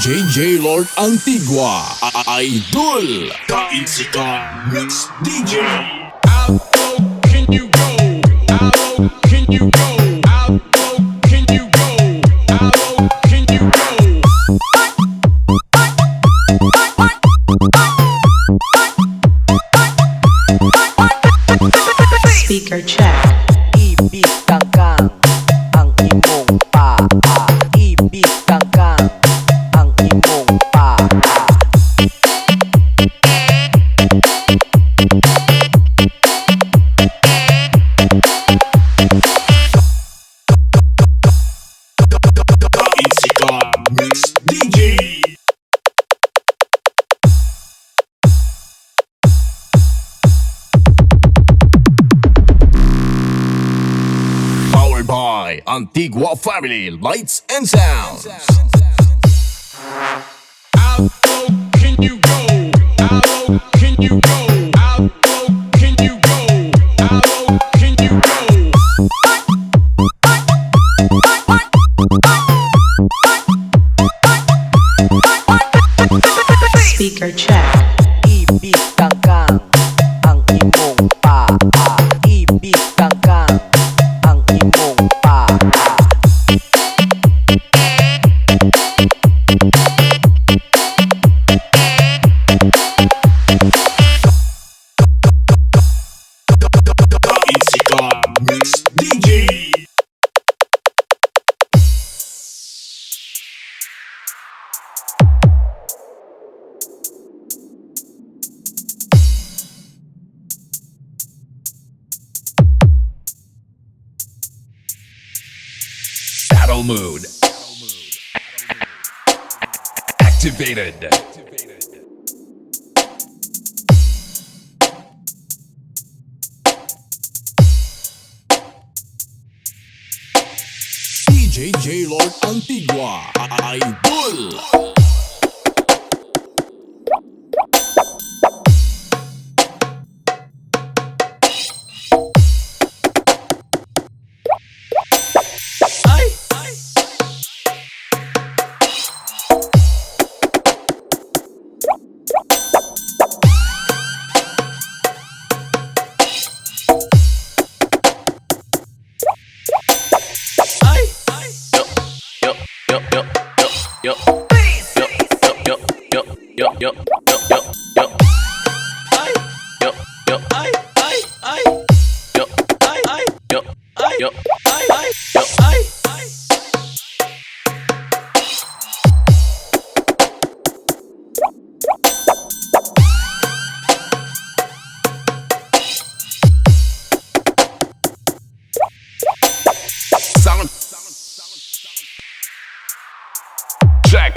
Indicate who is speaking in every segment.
Speaker 1: Jaylordantigu, Idol! Kain si ka, Mix DJ!
Speaker 2: How low can you go? How low can you go? How low can you go? How low can you go?
Speaker 3: Speaker check.
Speaker 4: Ibig kangkang ang imong paa. Ibig kangkang ang imong paa.
Speaker 1: Kain si ka, Mix DJ! Powered by Antigua Family Lights and Sounds.
Speaker 2: How low can you go? How low can you go? How low can you go? How low can you go?
Speaker 3: Speaker check.
Speaker 4: Ibig kangkang ang imong paa. Ibig kangkang ang imong paa.
Speaker 1: Kain si ka, Mix DJ!
Speaker 2: Battle mode activated.
Speaker 1: DJ Jaylordantigu, Idol!
Speaker 2: Sound check.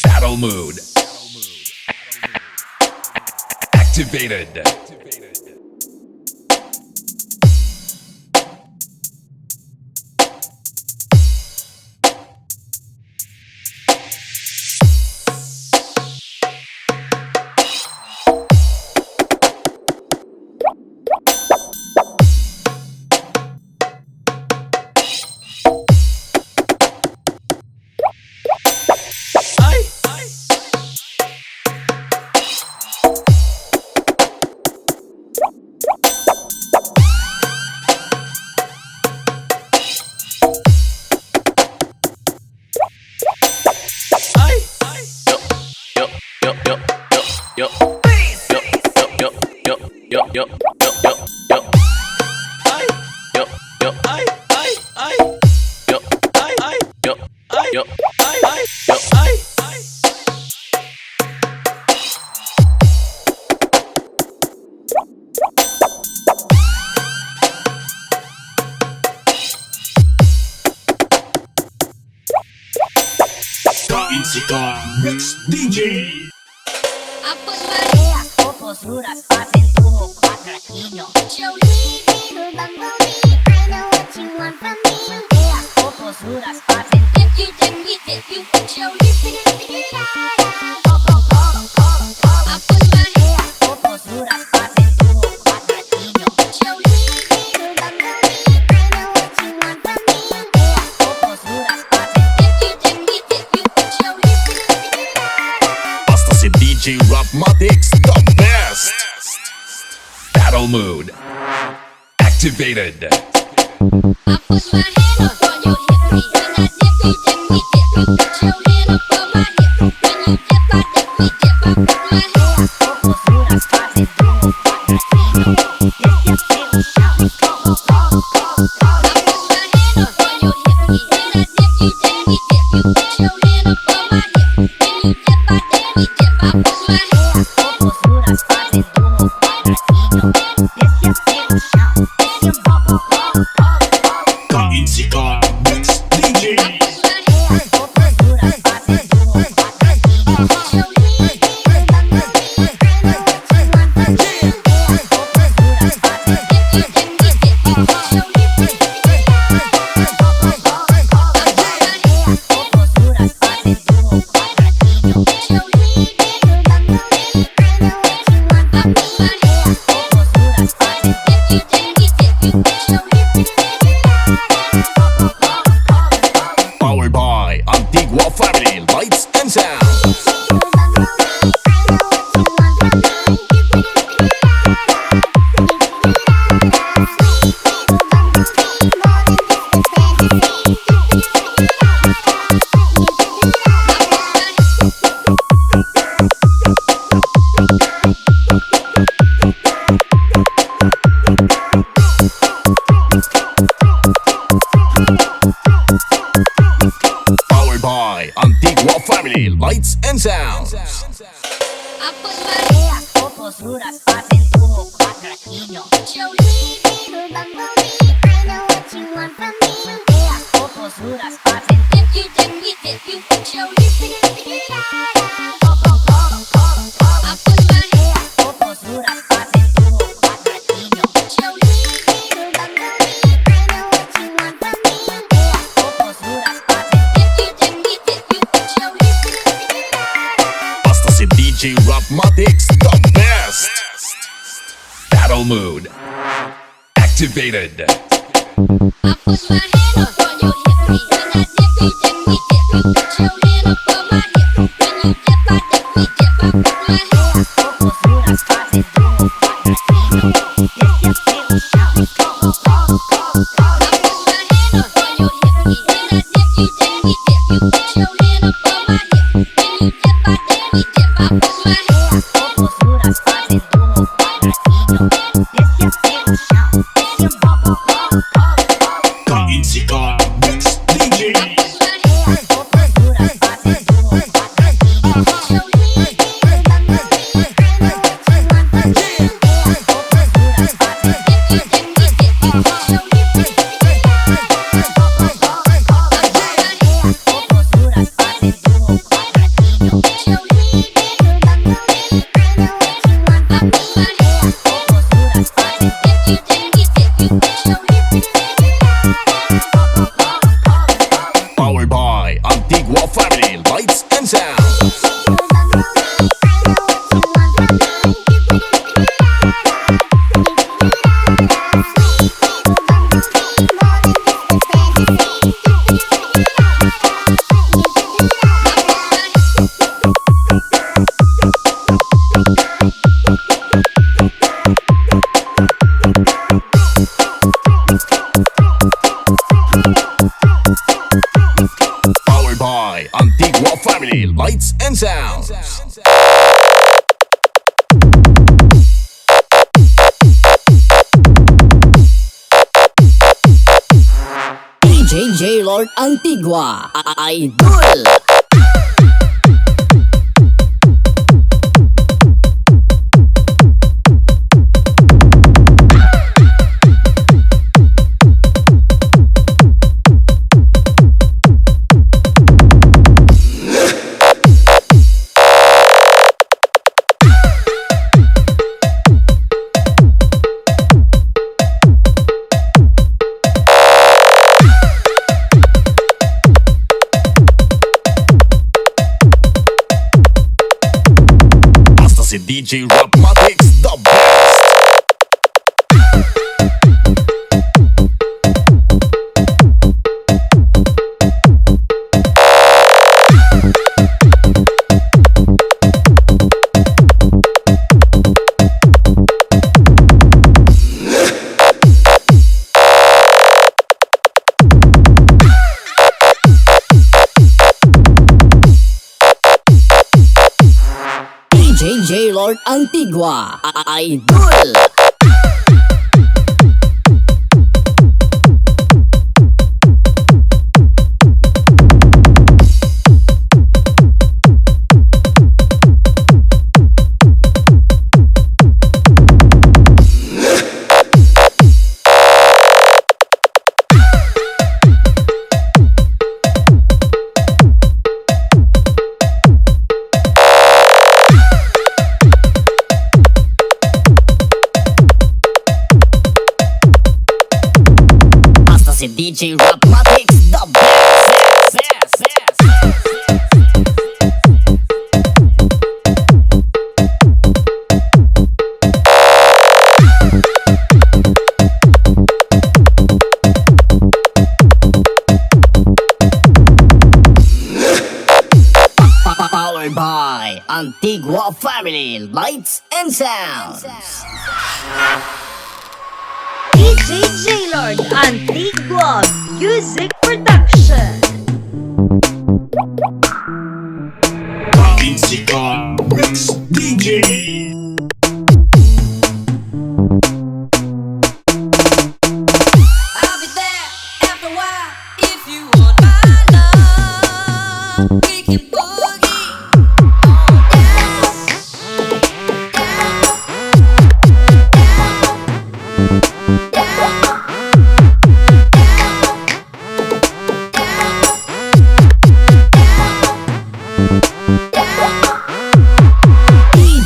Speaker 2: Battle mode activated.
Speaker 1: Kain si ka, Mix DJ!
Speaker 5: Suras pasen tuhok quadratino. Jolie, little bumblebee, I know what you want from me. Suras pasen, if you, Jolie, figure it out. I put my hair, suras pasen
Speaker 1: Battle mode activated.
Speaker 5: I put my hand up on your hip, we and I dip, we dip, we dip. Put your hand up on my hip. When you dip, I dip, we dip. I put my hand up on your hip.
Speaker 1: Kainsikan Mix DJ. Powered by Antigua Family Lights and Sound. Powered by Antigua Family Lights and Sound.
Speaker 5: I put my hand Poposuras pasen tubo cuadraquillo. Jolie, little bumblebee, I know what you want from me. Yeah, Poposuras pasen dip, you dip, we dip, you Jolie, I put my hand Poposuras pasen tubo cuadraquillo. Jolie, little bumblebee, I know what you want from me. Yeah, Poposuras pasen dip, you dip, we dip, you Jolie.
Speaker 1: Basta si DJ Rapmatix, the best. Battle mode activated.
Speaker 5: I put my hand up on your hip, we and I dip, we dip, we dip. Put your hand up on my hip. When you dip, I dip, we dip. I put my hand Poposuras pasen tubo cuadraquillo.
Speaker 1: Kainsikan Mix DJ. Powered by Antigua Family Lights and Sound. Powered by Antigua Family Lights and Sound.
Speaker 6: DJ Jaylord Antigua, Idol.
Speaker 1: Si DJ Rapmatix, the best.
Speaker 6: Lord Antigua, Idol. Si DJ Battlemix, the best. Powered by Antigua Family Lights and Sounds.
Speaker 7: DJ Jaylord Antigua Music Production.
Speaker 1: Insika Mix DJ.
Speaker 8: I'll be there after a while if you want my love. We can boogie on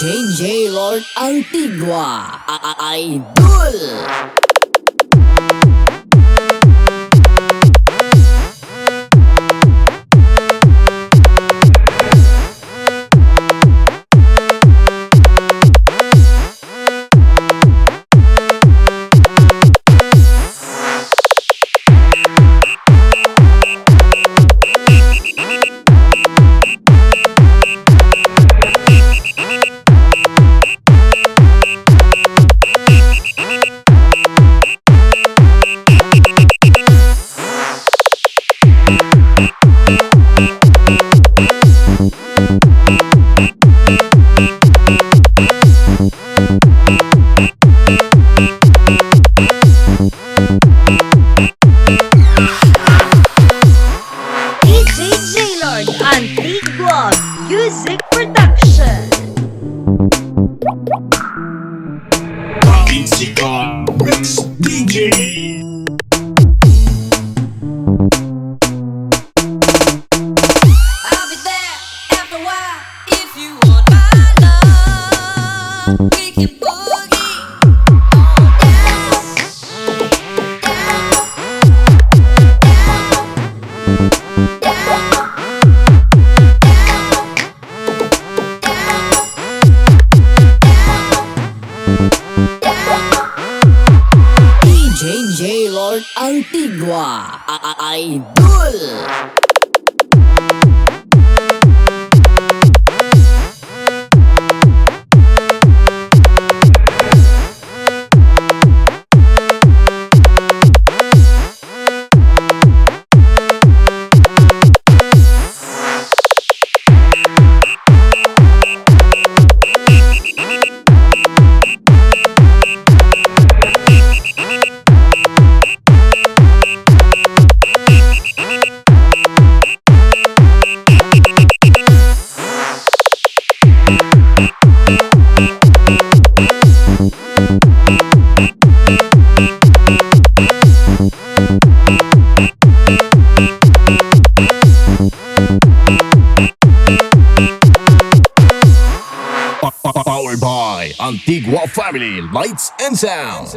Speaker 6: DJ Lord Antigua, Idol.
Speaker 7: DJ Jaylord Antigua Music Production.
Speaker 1: Insika Mix DJ.
Speaker 8: I'll be there after a while if you want my love. We can boogie
Speaker 6: DJ Lord Antigua, Idol.
Speaker 1: Powered by Antigua Family Lights and Sounds.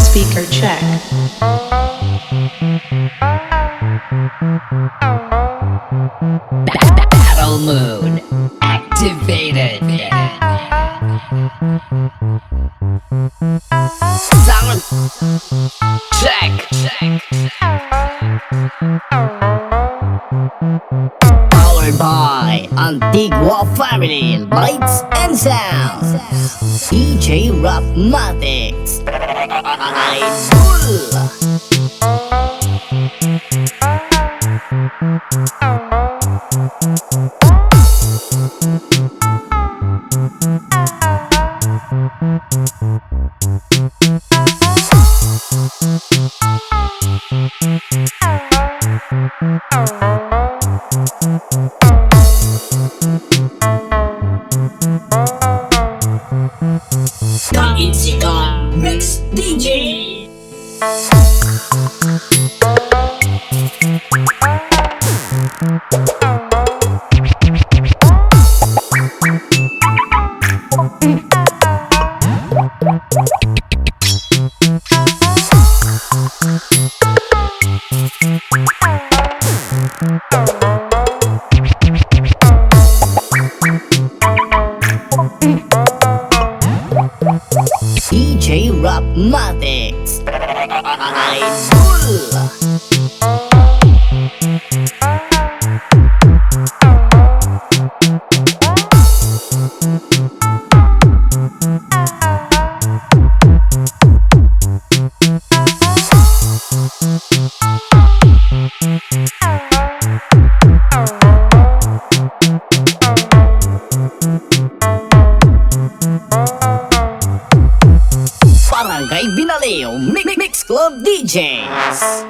Speaker 3: Speaker check.
Speaker 6: Battle mode activated. Sound check. Powered by Antigua Family Lights and Sounds. DJ Battlemix. Idol. Kainsikan Mix DJ. DJ Battlemix. Idol. Barangay Binaleo Mix Club DJs.